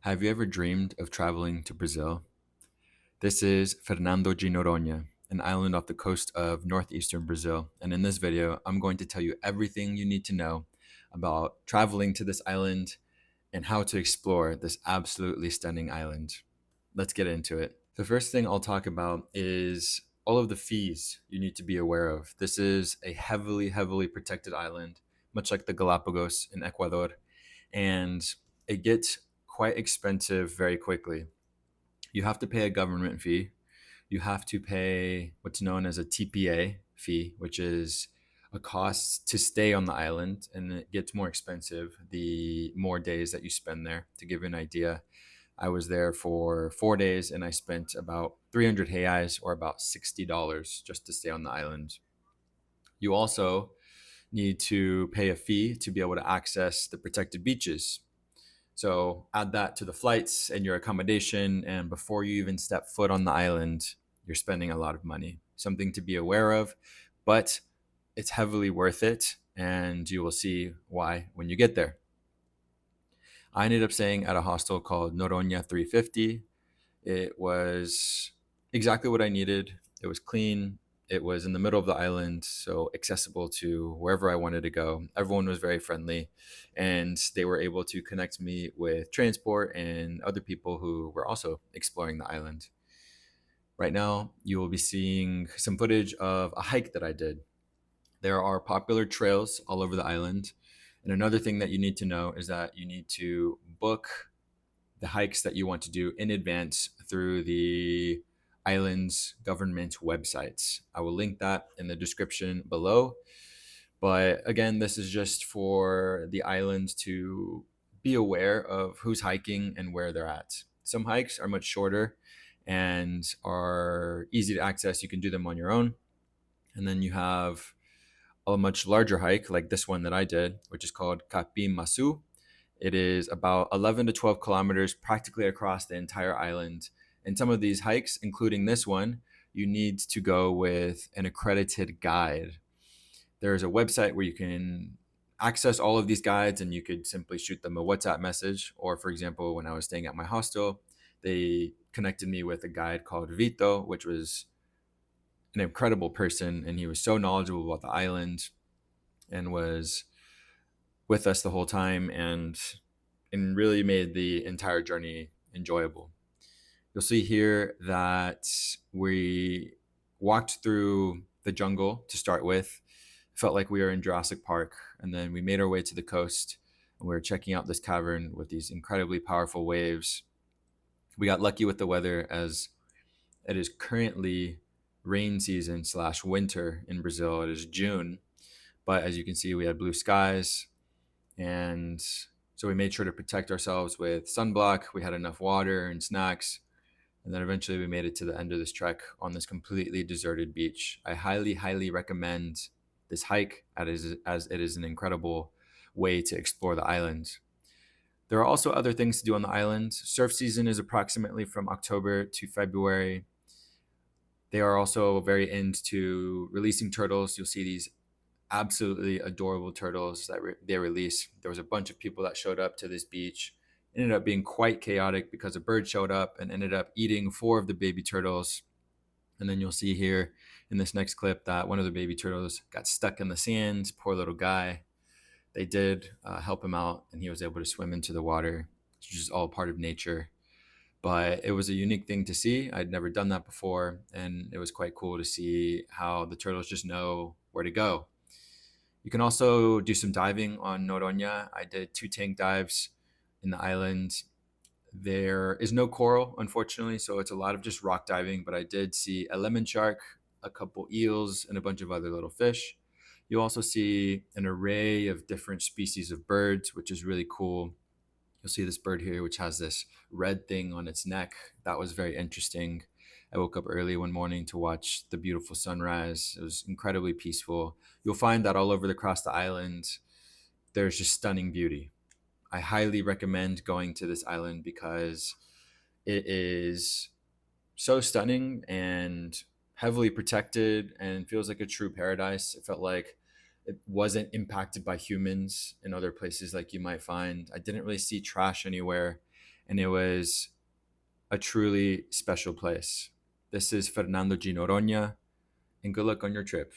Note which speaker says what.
Speaker 1: Have you ever dreamed of traveling to Brazil? This is Fernando de Noronha, an island off the coast of northeastern Brazil. And in this video, I'm going to tell you everything you need to know about traveling to this island and how to explore this absolutely stunning island. Let's get into it. The first thing I'll talk about is all of the fees you need to be aware of. This is a heavily protected island, much like the Galapagos in Ecuador, and it gets quite expensive very quickly. You have to pay a government fee. You have to pay what's known as a TPA fee, which is a cost to stay on the island, and it gets more expensive the more days that you spend there. To give you an idea, I was there for 4 days and I spent about 300 reais, or about $60, just to stay on the island. You also need to pay a fee to be able to access the protected beaches. So add that to the flights and your accommodation, and before you even step foot on the island, you're spending a lot of money. Something to be aware of, but it's heavily worth it, and you will see why when you get there. I ended up staying at a hostel called Noronha 350. It was exactly what I needed. It was clean. It was in the middle of the island, so accessible to wherever I wanted to go. Everyone was very friendly, and they were able to connect me with transport and other people who were also exploring the island. Right now, you will be seeing some footage of a hike that I did. There are popular trails all over the island. And another thing that you need to know is that you need to book the hikes that you want to do in advance through the island's government websites. I will link that in the description below. But again, this is just for the islands to be aware of who's hiking and where they're at. Some hikes are much shorter and are easy to access. You can do them on your own. And then you have a much larger hike like this one that I did, which is called Capim Masu. It is about 11 to 12 kilometers practically across the entire island. And some of these hikes, including this one, you need to go with an accredited guide. There is a website where you can access all of these guides, and you could simply shoot them a WhatsApp message. Or, for example, when I was staying at my hostel, they connected me with a guide called Vito, which was an incredible person. And he was so knowledgeable about the island and was with us the whole time, and really made the entire journey enjoyable. You'll see here that we walked through the jungle to start with. It felt like we were in Jurassic Park, and then we made our way to the coast, and we were checking out this cavern with these incredibly powerful waves. We got lucky with the weather, as it is currently rain season slash winter in Brazil. It is June, but as you can see, we had blue skies. And so we made sure to protect ourselves with sunblock. We had enough water and snacks. And then eventually we made it to the end of this trek on this completely deserted beach. I highly recommend this hike, as it is an incredible way to explore the island. There are also other things to do on the island. Surf season is approximately from October to February. They are also very into releasing turtles. You'll see these absolutely adorable turtles that they release. There was a bunch of people that showed up to this beach. It ended up being quite chaotic because a bird showed up and ended up eating four of the baby turtles. And then you'll see here in this next clip that one of the baby turtles got stuck in the sand. Poor little guy. They did help him out, and he was able to swim into the water, which is all part of nature. But it was a unique thing to see. I'd never done that before, and it was quite cool to see how the turtles just know where to go. You can also do some diving on Noronha. I did 2 tank dives in the island. There is no coral, unfortunately, so it's a lot of just rock diving, but I did see a lemon shark, a couple eels, and a bunch of other little fish. You also see an array of different species of birds, which is really cool. You'll see this bird here, which has this red thing on its neck. That was very interesting. I woke up early one morning to watch the beautiful sunrise. It was incredibly peaceful. You'll find that all over across the island, there's just stunning beauty. I highly recommend going to this island because it is so stunning and heavily protected and feels like a true paradise. It felt like it wasn't impacted by humans in other places like you might find. I didn't really see trash anywhere. and it was a truly special place. This is Fernando de Noronha, and good luck on your trip.